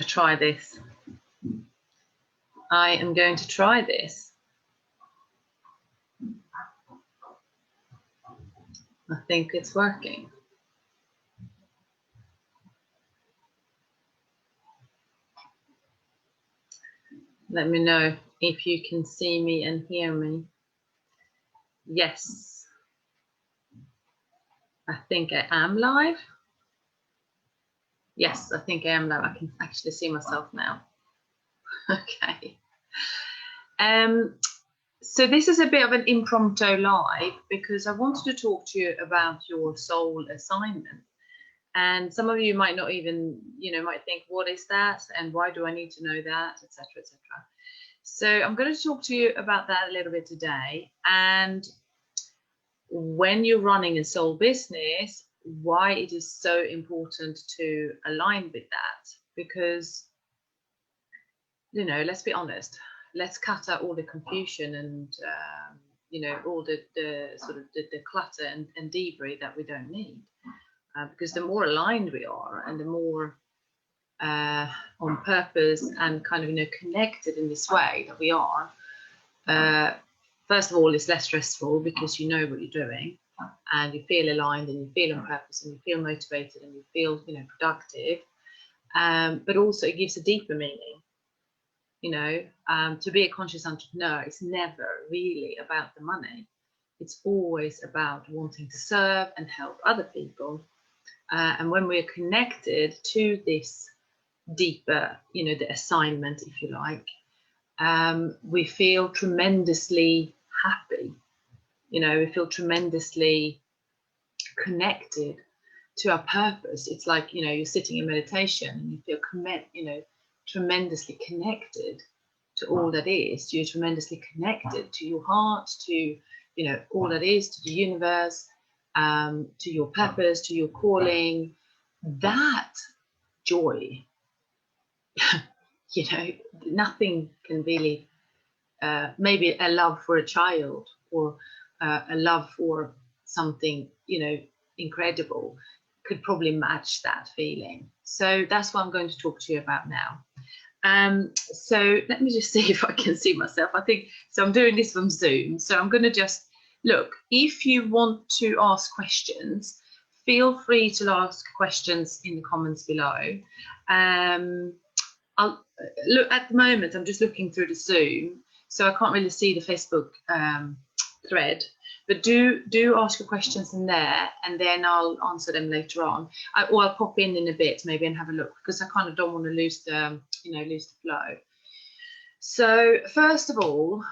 Try this. I am going to try this. I think it's working. Let me know if you can see me and hear me. Yes. I think I am live. Yes, I think I am live. I can actually see myself now. Okay. So this is a bit of an impromptu live because I wanted to talk to you about your soul assignment. And some of you might not even, might think, what is that? And why do I need to know that, etc., etc. So I'm going to talk to you about that a little bit today. And when you're running a soul business, why it is so important to align with that. Because, let's be honest, let's cut out all the confusion and, all the sort of the clutter and debris that we don't need. Because the more aligned we are and the more on purpose and kind of, connected in this way that we are, first of all, it's less stressful because you know what you're doing and you feel aligned and you feel on purpose and you feel motivated and you feel, productive. But also it gives a deeper meaning. To be a conscious entrepreneur, it's never really about the money. It's always about wanting to serve and help other people. And when we're connected to this deeper, the assignment, if you like, we feel tremendously happy. We feel tremendously connected to our purpose. It's like, you're sitting in meditation and you feel tremendously connected to all that is. You're tremendously connected to your heart, to, all that is, to the universe, to your purpose, to your calling. That joy, nothing can really, maybe a love for a child or a love for something, incredible could probably match that feeling. So that's what I'm going to talk to you about now. So let me just see if I can see myself. I think, so I'm doing this from Zoom. So I'm going to just look, if you want to ask questions, feel free to ask questions in the comments below. I'll look at the moment, I'm just looking through the Zoom, so I can't really see the Facebook thread, but do ask your questions in there and then I'll answer them later on. Or I'll pop in a bit maybe and have a look because I kind of don't want to lose the, lose the flow. So first of all,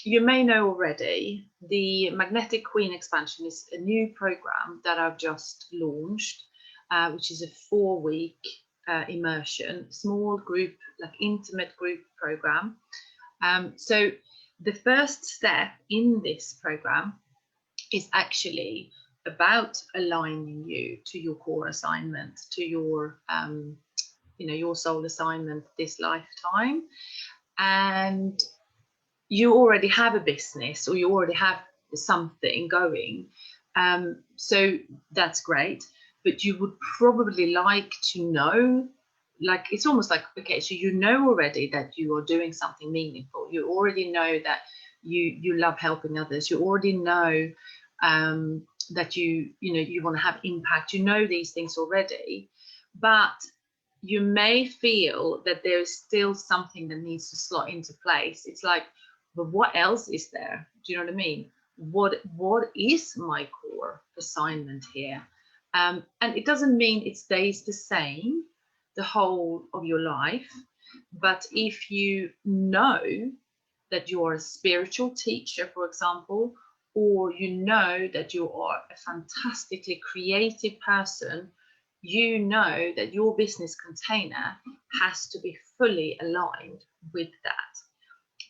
you may know already, the Magnetic Queen Expansion is a new program that I've just launched, which is a 4-week immersion, small group, like intimate group program. So the first step in this program is actually about aligning you to your core assignment, to your, your soul assignment this lifetime. And you already have a business or you already have something going. So that's great. But you would probably like to know, like, it's almost like, okay, so you know already that you are doing something meaningful. You already know that you love helping others. You already know that you want to have impact. You know these things already, but you may feel that there is still something that needs to slot into place. It's like, but what else is there? Do you know what I mean? What is my core assignment here? And it doesn't mean it stays the same the whole of your life, but if you know that you're a spiritual teacher, for example, or you know that you are a fantastically creative person, you know that your business container has to be fully aligned with that.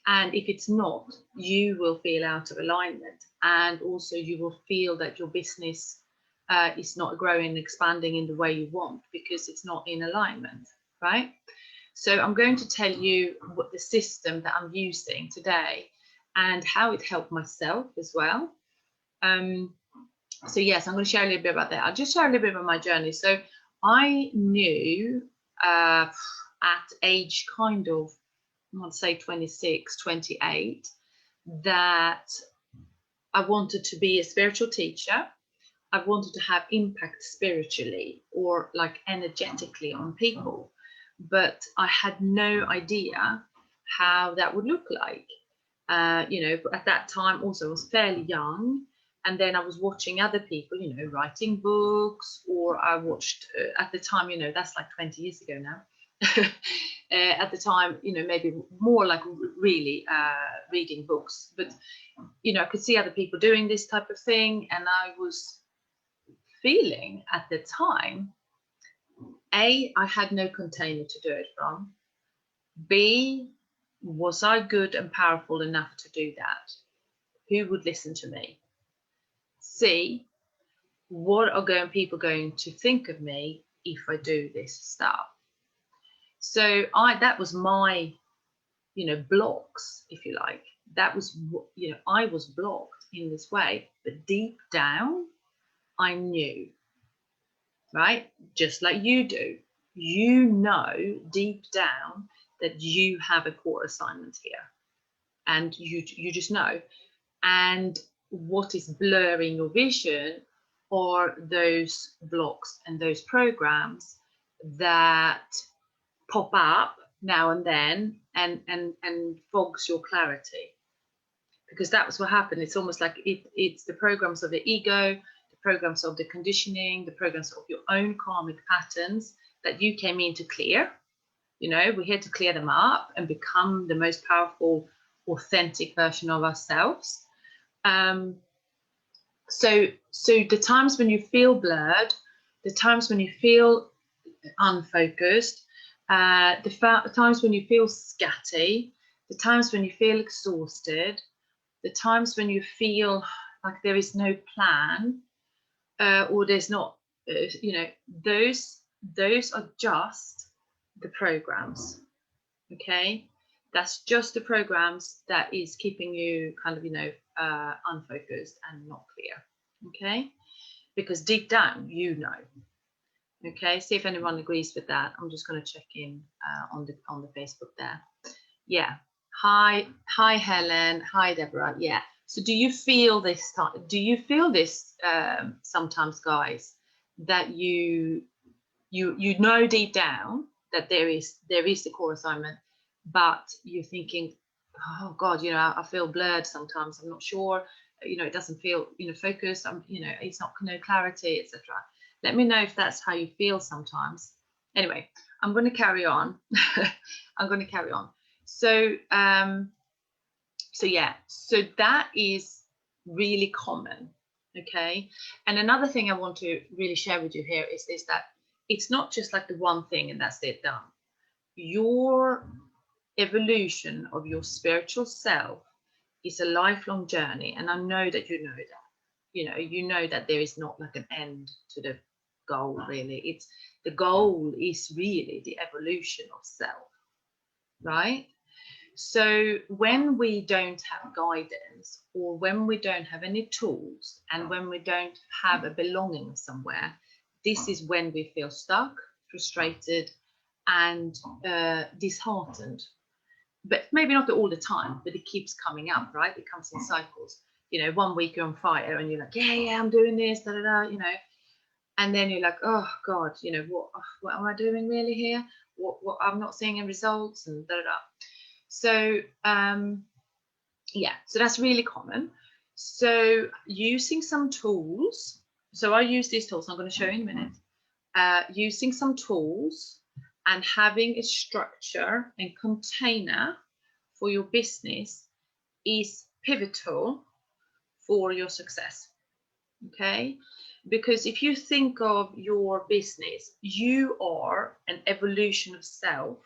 And if it's not, you will feel out of alignment, and also you will feel that your business is not growing and expanding in the way you want because it's not in alignment, right? So I'm going to tell you what the system that I'm using today and how it helped myself as well. So yes, I'm going to share a little bit about that. I'll just share a little bit about my journey. So I knew at age kind of, I want to say 26, 28, that I wanted to be a spiritual teacher. I wanted to have impact spiritually or like energetically on people, but I had no idea how that would look like. At that time also I was fairly young, and then I was watching other people, writing books, or I watched at the time, that's like 20 years ago now. At the time, maybe more like really reading books, but I could see other people doing this type of thing, and I was feeling at the time, A, I had no container to do it from. B, was I good and powerful enough to do that? Who would listen to me? C, what are people going to think of me if I do this stuff? So that was my, blocks, if you like. That was, I was blocked in this way, but deep down, I knew, right? Just like you do. You know deep down that you have a core assignment here, and you just know. And what is blurring your vision are those blocks and those programs that pop up now and then and fogs your clarity, because that was what happened. It's almost like it's the programs of the ego, the programs of the conditioning, the programs of your own karmic patterns that you came in to clear. We're here to clear them up and become the most powerful, authentic version of ourselves. So the times when you feel blurred, the times when you feel unfocused, the times when you feel scatty, the times when you feel exhausted, the times when you feel like there is no plan, or there's not, those are just the programs. Okay, that's just the programs that is keeping you kind of, unfocused and not clear. Okay, because deep down, Okay, see if anyone agrees with that. I'm just going to check in on the Facebook there. Yeah. Hi, Helen. Hi, Deborah. Yeah. So, do you feel this time? Do you feel this sometimes, guys? That you know deep down that there is the core assignment, but you're thinking, oh God, I feel blurred sometimes. I'm not sure. It doesn't feel focused. It's not no clarity, etc. Let me know if that's how you feel sometimes. Anyway, I'm going to carry on. So, so that is really common. Okay. And another thing I want to really share with you here is that it's not just like the one thing and that's it, done. Your evolution of your spiritual self is a lifelong journey. And I know that you know that. You know that there is not like an end to the goal, really. The goal is really the evolution of self, right? So when we don't have guidance, or when we don't have any tools, and when we don't have a belonging somewhere, this is when we feel stuck, frustrated, and disheartened. But maybe not all the time, but it keeps coming up, right? It comes in cycles. 1 week you're on fire and you're like, yeah, I'm doing this, da da da, and then you're like, oh God, what am I doing really here? What I'm not seeing any results, and da da da. So so that's really common. So using some tools. So I use these tools. I'm going to show you in a minute. Using some tools and having a structure and container for your business is pivotal for your success. Okay, because if you think of your business, you are an evolution of self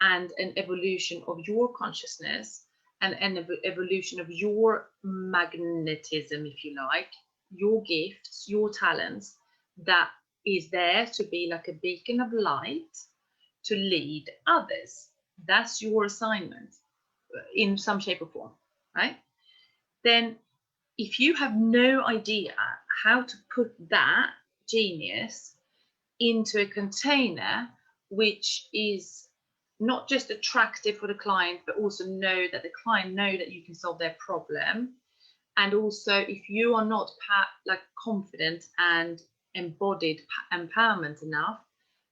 and an evolution of your consciousness and an evolution of your magnetism, if you like, your gifts, your talents, that is there to be like a beacon of light to lead others. That's your assignment in some shape or form, right? Then if you have no idea how to put that genius into a container which is not just attractive for the client, but also know that the client know that you can solve their problem. And also, if you are not like confident and embodied empowerment enough,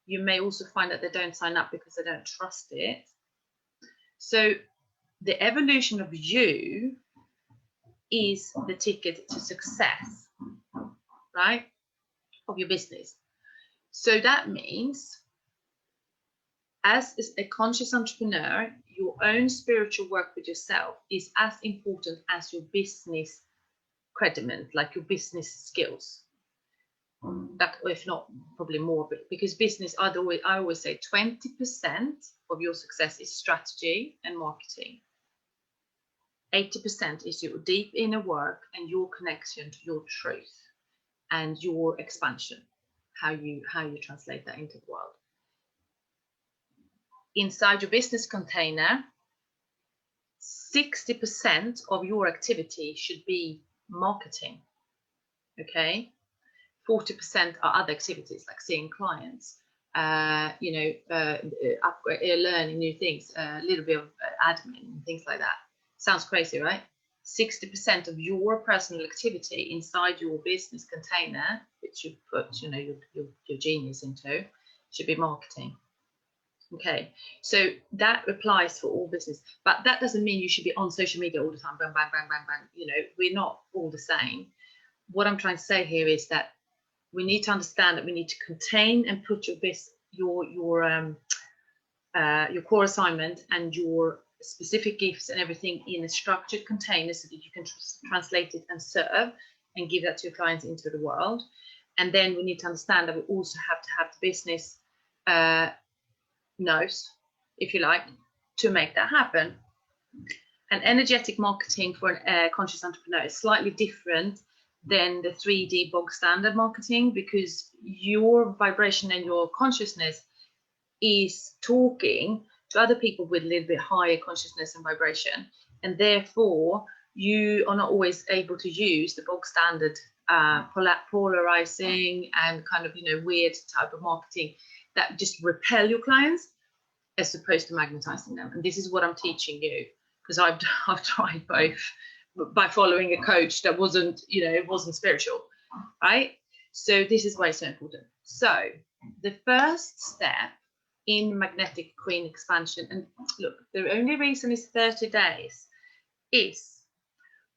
you may also find that they don't sign up because they don't trust it. So the evolution of you is the ticket to success, right, of your business. So that means, as a conscious entrepreneur, your own spiritual work with yourself is as important as your business crediment, like your business skills. That, if not probably more, but because business, I always say 20% of your success is strategy and marketing. 80% is your deep inner work and your connection to your truth and your expansion, how you translate that into the world. Inside your business container, 60% of your activity should be marketing, okay? 40% are other activities like seeing clients, learning new things, a little bit of admin and things like that. Sounds crazy, right? 60% of your personal activity inside your business container, which you put, your genius into, should be marketing. Okay, so that applies for all business, but that doesn't mean you should be on social media all the time, bang, bang, bang, bang, bang. We're not all the same. What I'm trying to say here is that we need to understand that we need to contain and put your core assignment and your specific gifts and everything in a structured container so that you can translate it and serve and give that to your clients into the world. And then we need to understand that we also have to have the business nose, if you like, to make that happen. And energetic marketing for a conscious entrepreneur is slightly different than the 3D bog standard marketing, because your vibration and your consciousness is talking to other people with a little bit higher consciousness and vibration, and therefore you are not always able to use the bog standard polarizing and kind of weird type of marketing that just repel your clients as opposed to magnetizing them. And this is what I'm teaching you, because I've tried both by following a coach that wasn't spiritual, right? So this is why it's so important. So the first step in magnetic queen expansion, and look, the only reason is 30 days, is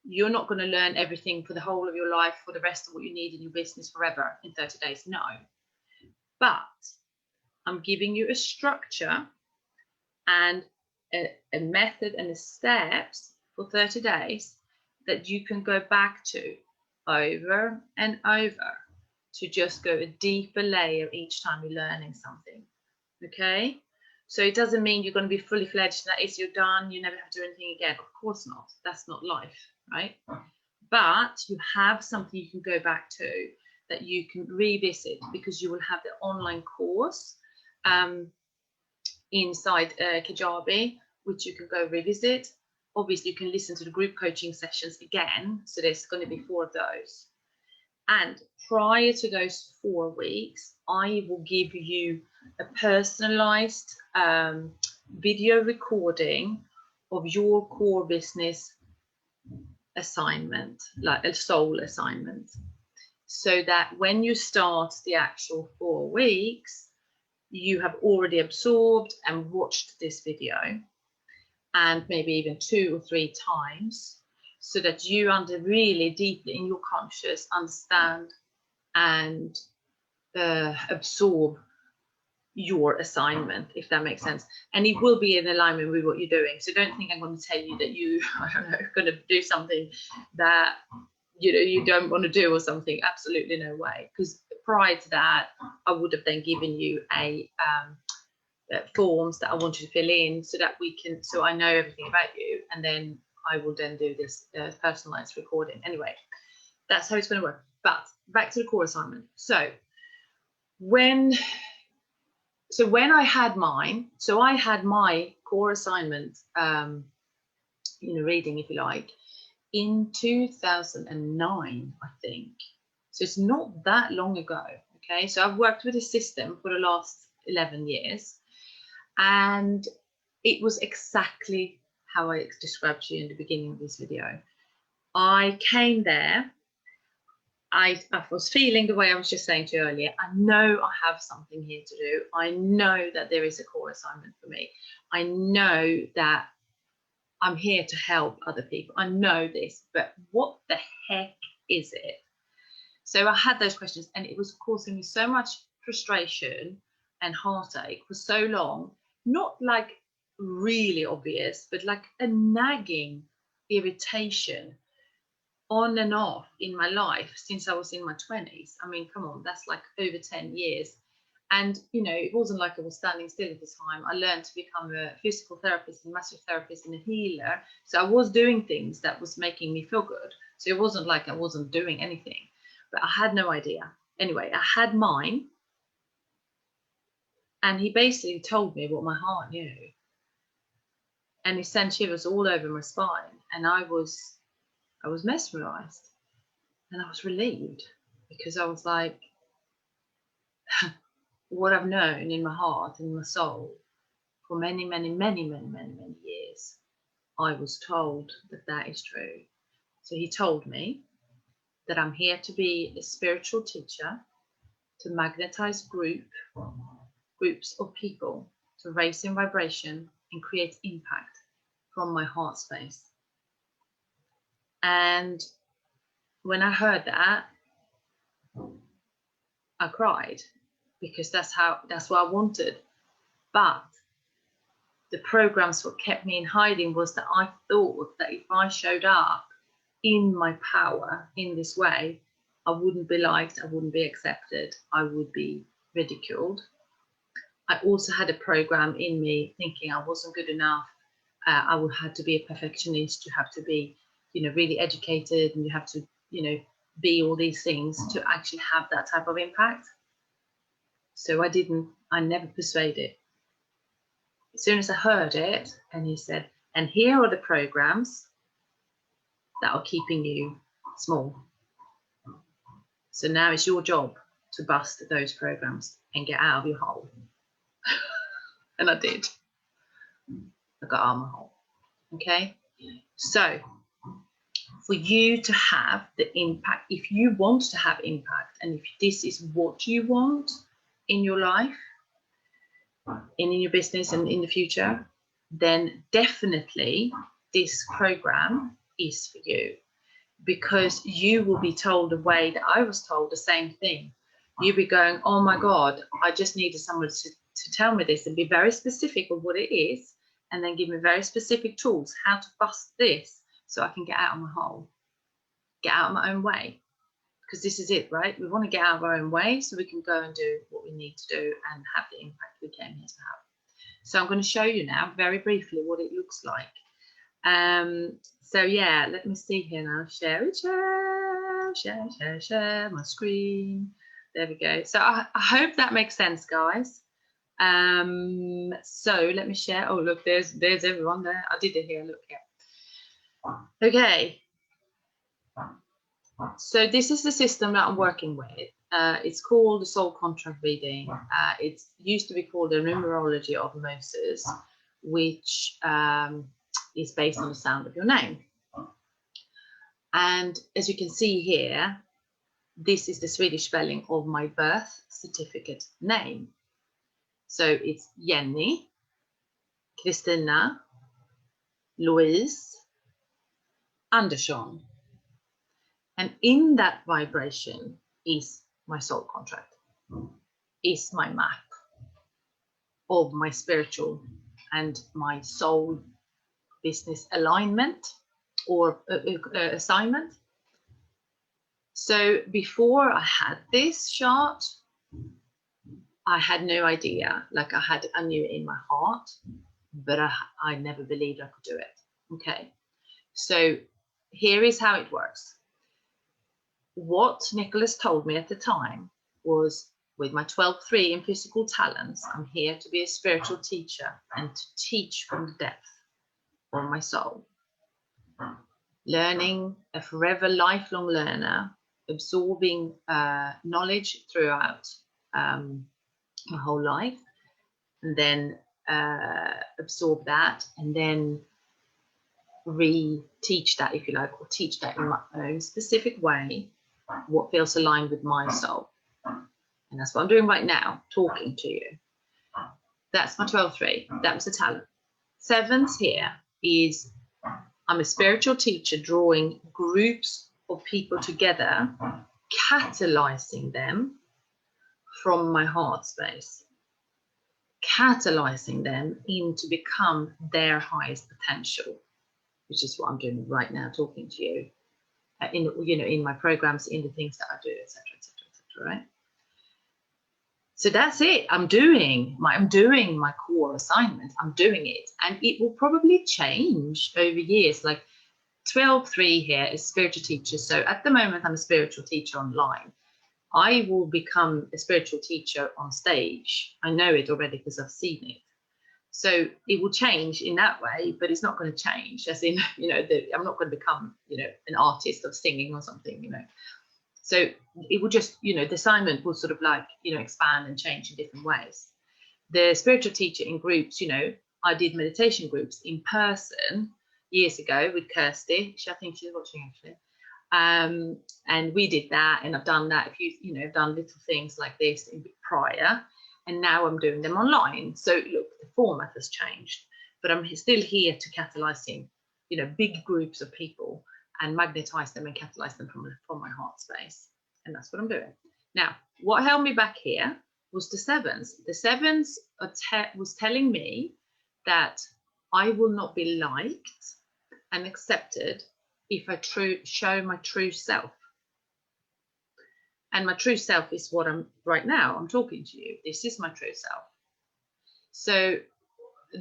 you're not going to learn everything for the whole of your life, for the rest of what you need in your business forever in 30 days, no. But I'm giving you a structure and a method and the steps for 30 days that you can go back to over and over to just go a deeper layer each time you're learning something. Okay, so it doesn't mean you're going to be fully fledged, that is, you're done, you never have to do anything again. Of course not. That's not life, right? But you have something you can go back to that you can revisit, because you will have the online course inside Kajabi, which you can go revisit. Obviously, you can listen to the group coaching sessions again. So there's going to be 4 of those. And prior to those 4 weeks, I will give you a personalized video recording of your core business assignment, like a soul assignment, so that when you start the actual 4 weeks, you have already absorbed and watched this video, and maybe even 2 or 3 times, so that you really deeply in your conscious understand and absorb your assignment, if that makes sense. And it will be in alignment with what you're doing. So don't think I'm going to tell you that you, going to do something that you don't want to do or something. Absolutely no way. Because prior to that, I would have then given you forms that I want you to fill in, so that so I know everything about you, and then I will then do this personalized recording. Anyway, that's how it's going to work. But back to the core assignment. So when I had mine, I had my core assignment, reading, if you like, in 2009, I think. So it's not that long ago. Okay, so I've worked with this system for the last 11 years. And it was exactly how I described to you in the beginning of this video. I came there, I was feeling the way I was just saying to you earlier. I know I have something here to do. I know that there is a core assignment for me. I know that I'm here to help other people. I know this, but what the heck is it? So I had those questions, and it was causing me so much frustration and heartache for so long. Not like really obvious, but like a nagging irritation on and off in my life since I was in my 20s. I mean, come on, that's like over 10 years. And, you know, it wasn't like I was standing still at the time. I learned to become a physical therapist, a massage therapist, and a healer. So I was doing things that was making me feel good. So it wasn't like I wasn't doing anything, but I had no idea. Anyway, I had mine. And he basically told me what my heart knew. And he sent shivers all over my spine. And I was mesmerized. And I was relieved, because I was like, what I've known in my heart and my soul for many, many, many, many, many, many years, I was told that that is true. So he told me that I'm here to be a spiritual teacher, to magnetize groups of people, to raise in vibration and create impact from my heart space. And when I heard that, I cried, because that's what I wanted. But the programs what kept me in hiding was that I thought that if I showed up in my power in this way, I wouldn't be liked, I wouldn't be accepted, I would be ridiculed. I also had a program in me thinking I wasn't good enough. I would have to be a perfectionist. You have to be, you know, really educated, and you have to, you know, be all these things to actually have that type of impact. So I never persuaded. As soon as I heard it, and he said, and here are the programs that are keeping you small. So now it's your job to bust those programs and get out of your hole. And I did. I got out of my hole. Okay? So for you to have the impact, if you want to have impact, and if this is what you want in your life, and in your business and in the future, then definitely this program is for you, because you will be told the way that I was told, the same thing. You'll be going, oh my God, I just needed someone to tell me this, and be very specific of what it is, and then give me very specific tools how to bust this so I can get out of my hole, get out of my own way. Because this is it, right? We want to get out of our own way so we can go and do what we need to do and have the impact we came here to have. So I'm going to show you now very briefly what it looks like. So yeah, let me see here now. Share my screen. There we go. So I hope that makes sense, guys. So let me share. Oh, look, there's everyone there. I did it here. Look here. Okay. So this is the system that I'm working with. It's called the soul contract reading. It used to be called the numerology of Moses, which is based on the sound of your name. And as you can see here, this is the Swedish spelling of my birth certificate name. So it's Jenny, Kristina, Louise, Andersson. And in that vibration is my soul contract, is my map of my spiritual and my soul business alignment or assignment. So before I had this chart, I had no idea. Like I knew it in my heart, but I never believed I could do it. Okay, so here is how it works. What Nicholas told me at the time was, with my 12-3 in physical talents, I'm here to be a spiritual teacher and to teach from the depth of my soul. Learning, a forever lifelong learner, absorbing knowledge throughout my whole life, and then absorb that, and then re-teach that, if you like, or teach that in my own specific way, what feels aligned with my soul. And that's what I'm doing right now, talking to you. That's my 12-3. That was the talent. 7s here is I'm a spiritual teacher drawing groups of people together, catalyzing them from my heart space, catalyzing them into become their highest potential, which is what I'm doing right now, talking to you, in my programs, in the things that I do, etc., right? So that's it. I'm doing my core assignment. I'm doing it, and it will probably change over years. Like 12-3 here is spiritual teacher. So at the moment, I'm a spiritual teacher online. I will become a spiritual teacher on stage. I know it already because I've seen it. So it will change in that way, but it's not going to change as in, I'm not going to become, an artist of singing or something, So it will just, the assignment will sort of like, expand and change in different ways. The spiritual teacher in groups, I did meditation groups in person years ago with Kirsty. I think she's watching actually. And we did that, and I've done that. I've done little things like this prior, and now I'm doing them online. So look, the format has changed, but I'm still here to catalyzing, big groups of people and magnetize them and catalyze them from my heart space. And that's what I'm doing. Now, what held me back here was the 7s. The 7s was telling me that I will not be liked and accepted if I show my true self. And my true self is what I'm right now. I'm talking to you. This is my true self. So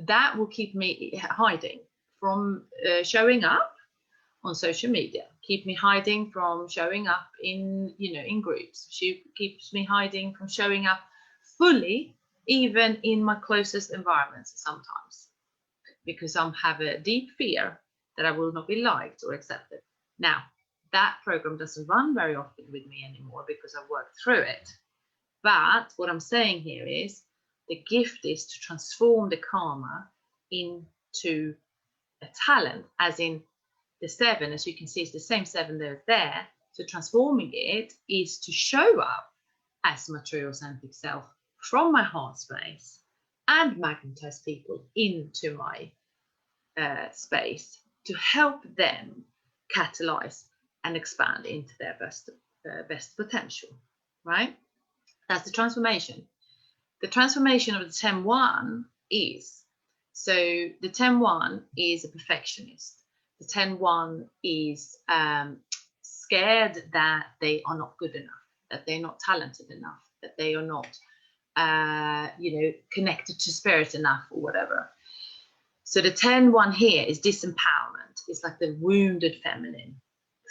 that will keep me hiding from showing up on social media, keep me hiding from showing up in groups. She keeps me hiding from showing up fully, even in my closest environments sometimes, because I have a deep fear that I will not be liked or accepted. Now, that program doesn't run very often with me anymore because I've worked through it. But what I'm saying here is the gift is to transform the karma into a talent, as in the 7, as you can see, it's the same 7 there. So transforming it is to show up as my true authentic self from my heart space and magnetize people into my space to help them catalyze and expand into their best potential, right? That's the transformation. The transformation of the 10-1 is, so the 10-1 is a perfectionist. The 10-1 is scared that they are not good enough, that they're not talented enough, that they are not, connected to spirit enough or whatever. So the 10-1 here is disempowerment. It's like the wounded feminine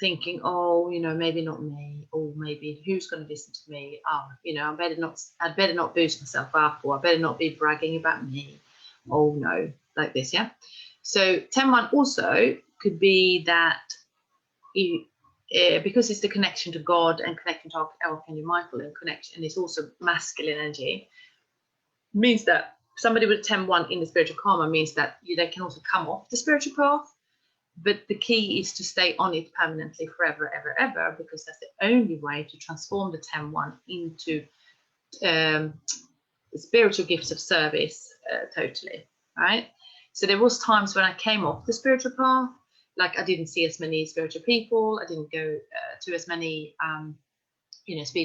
thinking, oh, maybe not me, or maybe who's going to listen to me? Oh, I'd better not boost myself up, or I better not be bragging about me. Oh no, like this, yeah. So 10-1 also could be that because it's the connection to God and connecting to Archangel Michael and connection, and it's also masculine energy, means that somebody with 10-1 in the spiritual karma means that they can also come off the spiritual path, but the key is to stay on it permanently forever, ever, ever, because that's the only way to transform the 10-1 into the spiritual gifts of service totally, right? So there was times when I came off the spiritual path, like I didn't see as many spiritual people, I didn't go to as many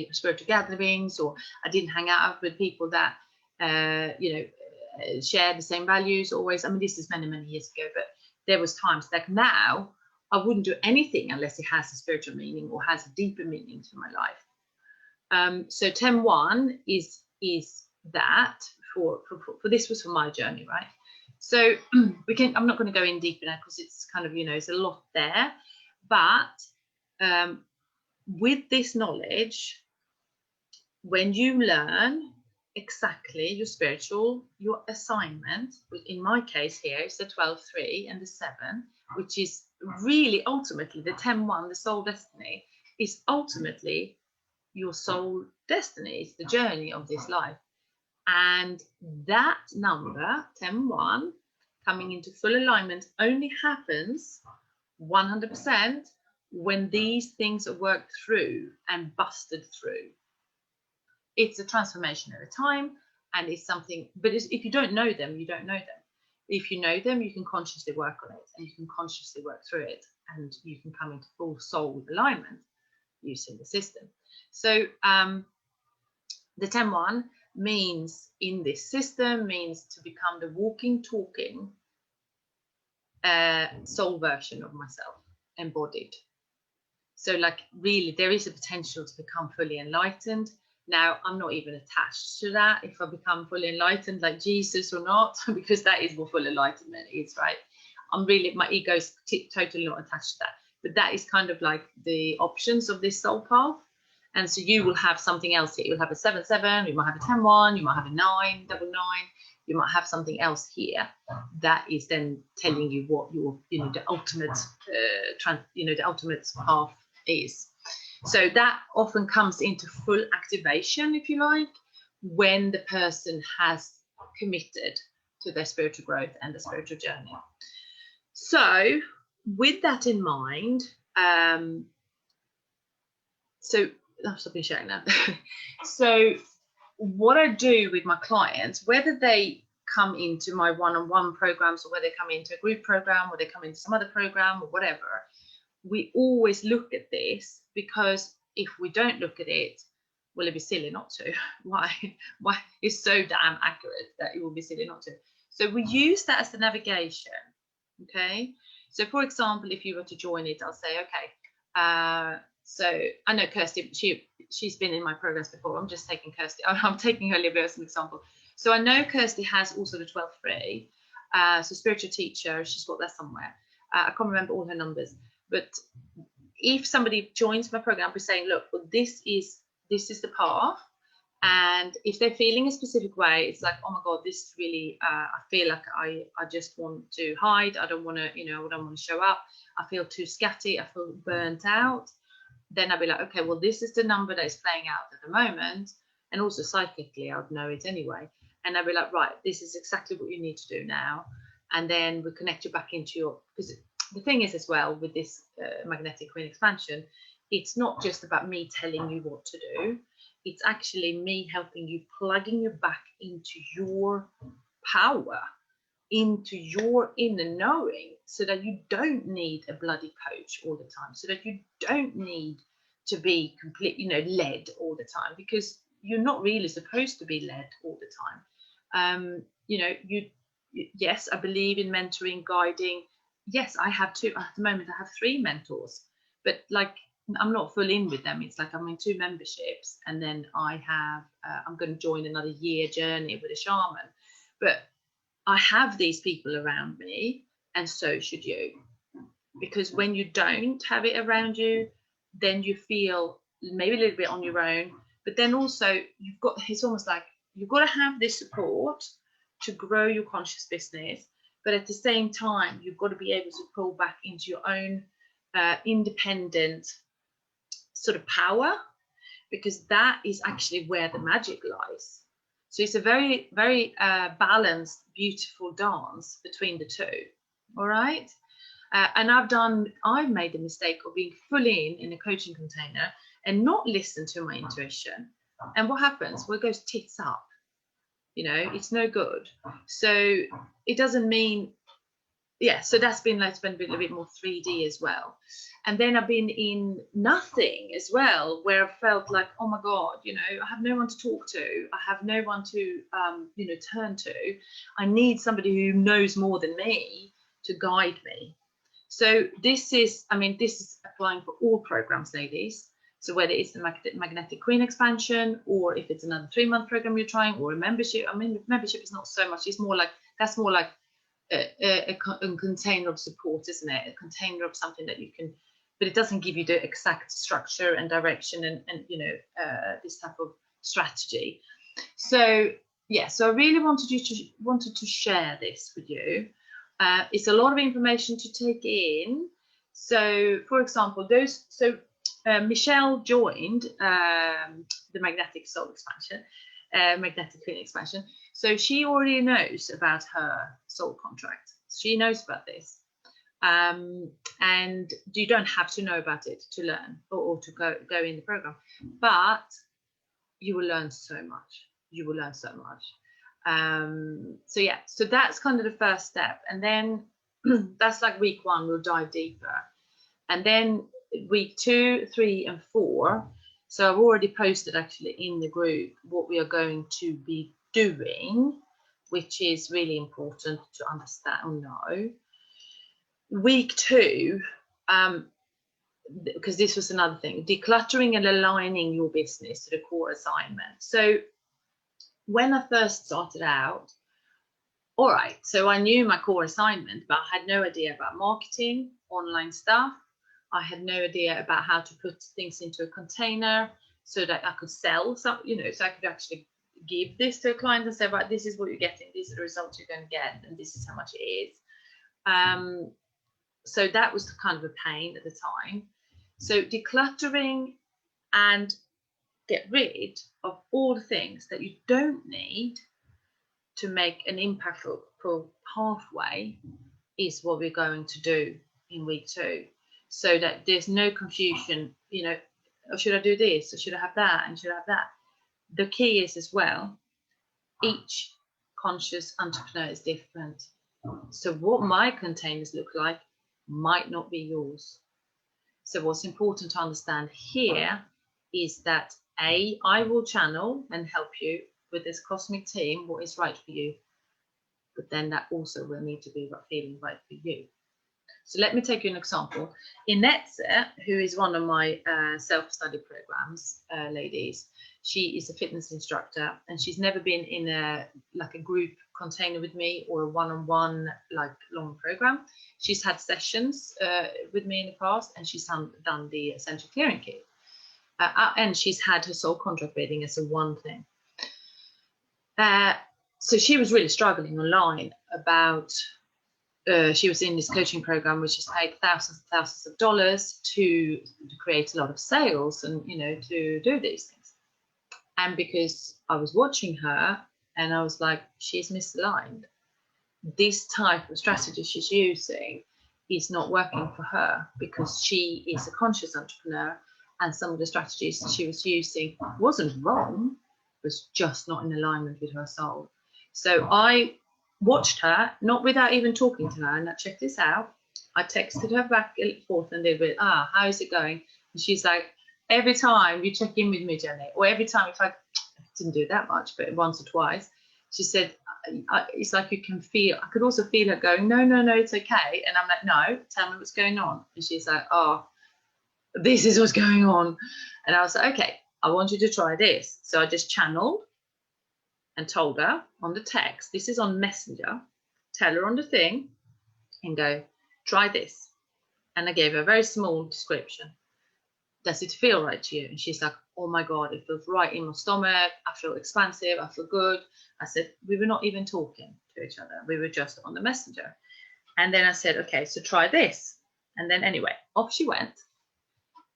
spiritual gatherings, or I didn't hang out with people that share the same values always. I mean, this is many years ago, but there was times like now I wouldn't do anything unless it has a spiritual meaning or has a deeper meaning to my life. So 10-1 is that for this was for my journey, right? So I'm not going to go in deeper now because it's kind of, it's a lot there, but with this knowledge, when you learn exactly your assignment, which in my case here is the 12-3 and the 7, which is really ultimately the 10-1, the soul destiny, is ultimately your soul destiny. It's the journey of this life. And that number, 10-1, coming into full alignment only happens 100% when these things are worked through and busted through. It's a transformation over time, and it's something, but if you don't know them, you don't know them. If you know them, you can consciously work on it, and you can consciously work through it, and you can come into full soul alignment using the system. So the 10-1 means, in this system, means to become the walking, talking soul version of myself, embodied. So like really there is a potential to become fully enlightened. Now I'm not even attached to that, if I become fully enlightened like Jesus or not, because that is what full enlightenment is, right? I'm really, my ego's totally not attached to that, but that is kind of like the options of this soul path. And so you will have something else here. You'll have a 7-7, you might have a 10-1, you might have a 9-9-9, you might have something else here that is then telling you what your, the ultimate, the ultimate path is. So that often comes into full activation, if you like, when the person has committed to their spiritual growth and the spiritual journey. So with that in mind, so I'm stopping sharing now. So what I do with my clients, whether they come into my one-on-one programs or whether they come into a group program or they come into some other program or whatever, we always look at this, because if we don't look at it, well, it'd be silly not to. Why it's so damn accurate that it will be silly not to. So we use that as the navigation. Okay, so for example, if you were to join it, I'll say, okay, so I know Kirsty, she's been in my programs before. I'm just taking Kirsty, I'm taking her liver as an example. So I know Kirsty has also the 12 free, so spiritual teacher, she's got that somewhere. I can't remember all her numbers, but if somebody joins my program by saying, look, well, this is the path, and if they're feeling a specific way, it's like, oh my God, this is really, I feel like I just want to hide. I don't want to, I don't want to show up. I feel too scatty. I feel burnt out. Then I'll be like, okay, well, this is the number that is playing out at the moment. And also psychically, I would know it anyway. And I'll be like, right, this is exactly what you need to do now. And then we connect you back into your, because the thing is as well with this magnetic queen expansion, it's not just about me telling you what to do. It's actually me helping you, plugging you back into your power, into your inner knowing, so that you don't need a bloody coach all the time, so that you don't need to be completely, led all the time, because you're not really supposed to be led all the time. Yes, I believe in mentoring, guiding. Yes, I have two. At the moment, I have 3 mentors, but like, I'm not full in with them. It's like I'm in 2 memberships, and then I have, I'm going to join another year journey with a shaman. But I have these people around me, and so should you. Because when you don't have it around you, then you feel maybe a little bit on your own, but then also it's almost like you've got to have this support to grow your conscious business, but at the same time, you've got to be able to pull back into your own independent sort of power, because that is actually where the magic lies. So it's a very, very balanced, beautiful dance between the two. All right. And I've made the mistake of being full in a coaching container and not listen to my intuition. And what happens? Well, it goes tits up. It's no good. So it doesn't mean, so that's been like, it's been a little bit more 3D as well. And then I've been in nothing as well, where I felt like, oh my God, I have no one to talk to. I have no one to, turn to. I need somebody who knows more than me to guide me. So this is applying for all programs, ladies. So whether it's the Magnetic Queen expansion, or if it's another 3-month program you're trying, or a membership. Membership is not so much. It's more like, that's more like a container of support, isn't it? A container of something that you can, but it doesn't give you the exact structure and direction and this type of strategy. So so I really wanted to share this with you. It's a lot of information to take in. So for example, Michelle joined the Magnetic Soul Expansion, magnetic field expansion. So she already knows about her soul contract. She knows about this. And you don't have to know about it to learn or to go in the program, but you will learn so much. You will learn so much. So yeah, so that's kind of the first step. And then that's like week 1, we'll dive deeper. And then week 2, 3, and 4. So I've already posted actually in the group what we are going to be doing, which is really important to understand or know. Week 2, because this was another thing, decluttering and aligning your business to the core assignment. So when I first started out, all right, so I knew my core assignment, but I had no idea about marketing, online stuff. I had no idea about how to put things into a container so that I could sell some, so I could actually give this to a client and say, right, this is what you're getting, these are the results you're going to get, and this is how much it is. So that was kind of a pain at the time. So decluttering and get rid of all the things that you don't need to make an impactful pathway is what we're going to do in week 2, so that there's no confusion, oh, should I do this, or should I have that, and should I have that? The key is as well, each conscious entrepreneur is different. So what my containers look like might not be yours. So what's important to understand here is that I will channel and help you with this cosmic team what is right for you, but then that also will need to be feeling right for you. So let me take you an example. Inetse, who is one of my self-study programs, ladies, she is a fitness instructor, and she's never been in a group container with me or a one-on-one long program. She's had sessions with me in the past, and she's done the essential clearing kit, and she's had her soul contract reading as a one thing. So she was really struggling online about. She was in this coaching program, which has paid thousands and thousands of dollars to create a lot of sales and, to do these things. And because I was watching her and I was like, she's misaligned. This type of strategy she's using is not working for her, because she is a conscious entrepreneur, and some of the strategies she was using wasn't wrong, was just not in alignment with her soul. So I watched her, not without even talking to her, and I checked this out. I texted her back and forth and did with, how is it going? And she's like, every time you check in with me, Jenny, or every time, if I didn't do that much, but once or twice, she said, it's like you can feel, I could also feel her going, no, it's okay. And I'm like, no, tell me what's going on. And she's like, oh, this is what's going on. And I was like, okay, I want you to try this. So I just channeled and told her on the text, this is on Messenger, tell her on the thing and go, try this. And I gave her a very small description. Does it feel right to you? And she's like, oh my God, it feels right in my stomach. I feel expansive. I feel good. I said, we were not even talking to each other. We were just on the Messenger. And then I said, okay, so try this. And then anyway, off she went.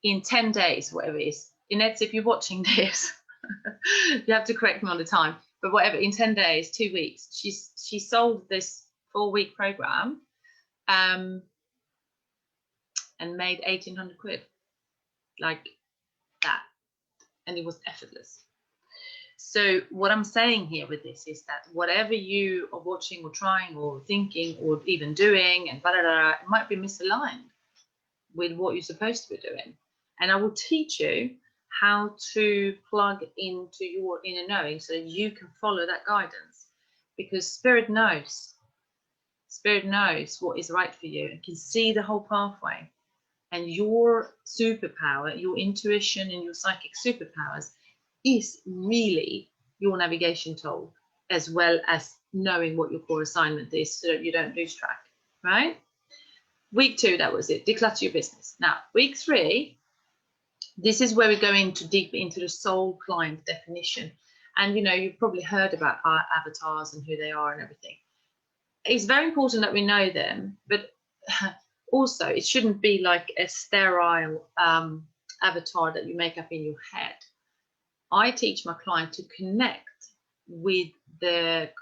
In 10 days, whatever it is. Inette, if you're watching this, you have to correct me on the time. But whatever, in 10 days, 2 weeks, she sold this 4-week program and made 1,800 quid, like that. And it was effortless. So what I'm saying here with this is that whatever you are watching or trying or thinking or even doing and blah, blah, blah, it might be misaligned with what you're supposed to be doing. And I will teach you how to plug into your inner knowing so that you can follow that guidance, because spirit knows what is right for you and can see the whole pathway. And your superpower, your intuition and your psychic superpowers is really your navigation tool, as well as knowing what your core assignment is so that you don't lose track, right? Week 2, that was it, declutter your business. Now, week 3, this is where we go deep into the soul client definition. And, you've probably heard about our avatars and who they are and everything. It's very important that we know them, but also it shouldn't be like a sterile avatar that you make up in your head. I teach my client to connect with that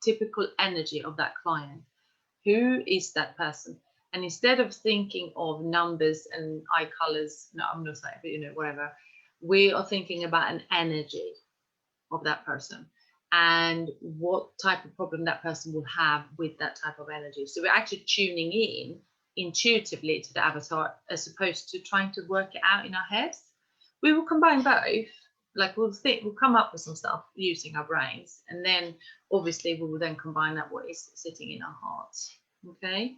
typical energy of that client. Who is that person? And instead of thinking of numbers and eye colors, no, I'm not saying, but you know, whatever, we are thinking about an energy of that person and what type of problem that person will have with that type of energy. So we're actually tuning in intuitively to the avatar as opposed to trying to work it out in our heads. We will combine both. Like we'll come up with some stuff using our brains, and then obviously we will then combine that what is sitting in our hearts. Okay.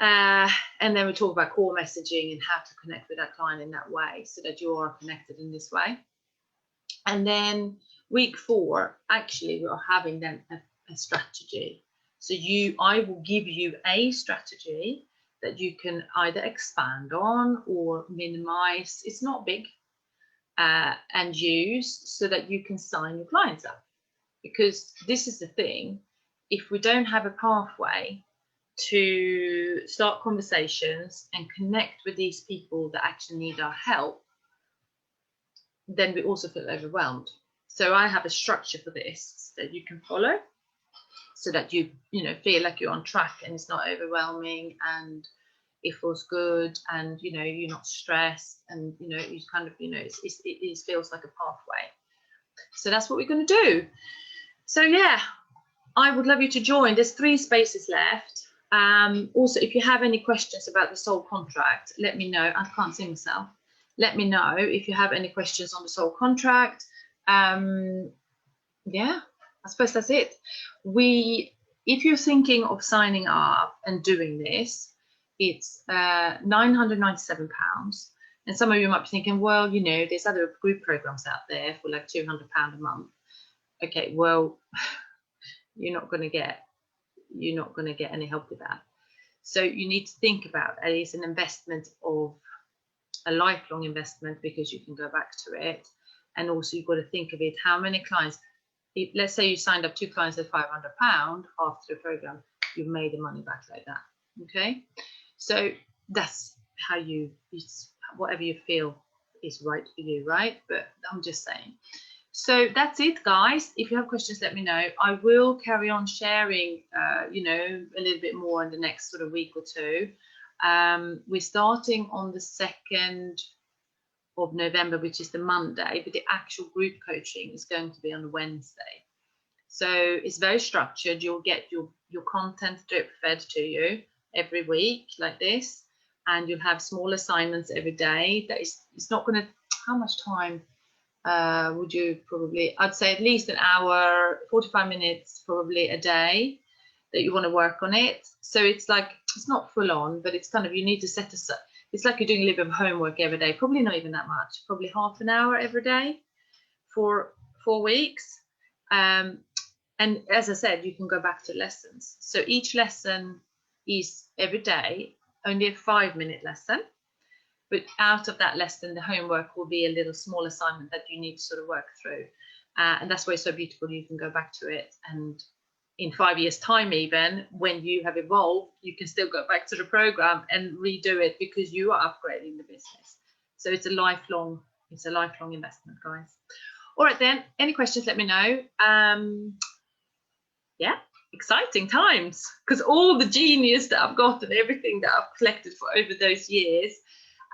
And then we talk about core messaging and how to connect with that client in that way so that you are connected in this way. And then week 4, actually, we are having then a strategy. So I will give you a strategy that you can either expand on or minimize. It's not big, and use so that you can sign your clients up. Because this is the thing, if we don't have a pathway to start conversations and connect with these people that actually need our help, then we also feel overwhelmed. So I have a structure for this that you can follow so that you feel like you're on track and it's not overwhelming and it feels good and you're not stressed and you kind of it feels like a pathway. So that's what we're going to do. So yeah, I would love you to join. There's 3 spaces left. Also, if you have any questions about the soul contract, let me know. I can't see myself. Let me know if you have any questions on the soul contract. Yeah, I suppose that's it. If you're thinking of signing up and doing this, it's £997. And some of you might be thinking, well, there's other group programs out there for like £200 a month. Okay, well, you're not going to get any help with that. So you need to think about it. It's an investment of a lifelong investment because you can go back to it. And also you've got to think of it, how many clients, let's say you signed up 2 clients at £500 after the program, you've made the money back like that. Okay, so that's how whatever you feel is right for you, right? But I'm just saying. So that's it, guys. If you have questions, let me know. I will carry on sharing, a little bit more in the next sort of week or 2. We're starting on the 2nd of November, which is the Monday, but the actual group coaching is going to be on the Wednesday. So it's very structured. You'll get your content drip fed to you every week like this, and you'll have small assignments every day. It's not going to, how much time would you probably, I'd say at least an hour, 45 minutes probably a day that you want to work on it. So it's like, it's not full on, but it's kind of, you need to set aside, it's like you're doing a little bit of homework every day, probably not even that much, probably half an hour every day for 4 weeks. And as I said, you can go back to lessons. So each lesson is every day, only a 5-minute lesson. But out of that lesson, the homework will be a little small assignment that you need to sort of work through. And that's why it's so beautiful. You can go back to it. And in 5 years' time, even when you have evolved, you can still go back to the program and redo it because you are upgrading the business. So it's a lifelong investment, guys. All right, then. Any questions, let me know. Yeah, exciting times, because all the genius that I've got and everything that I've collected for over those years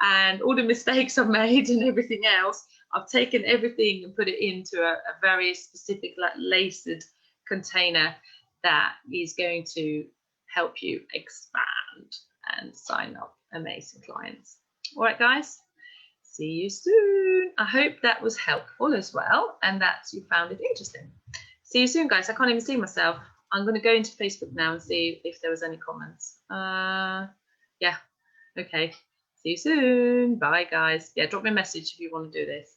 and all the mistakes I've made and everything else, I've taken everything and put it into a very specific, like, lacered container that is going to help you expand and sign up amazing clients. All right, guys, see you soon. I hope that was helpful as well and that you found it interesting. See you soon, guys. I can't even see myself. I'm going to go into Facebook now and see if there was any comments. Yeah, okay. See you soon. Bye, guys. Yeah, drop me a message if you want to do this.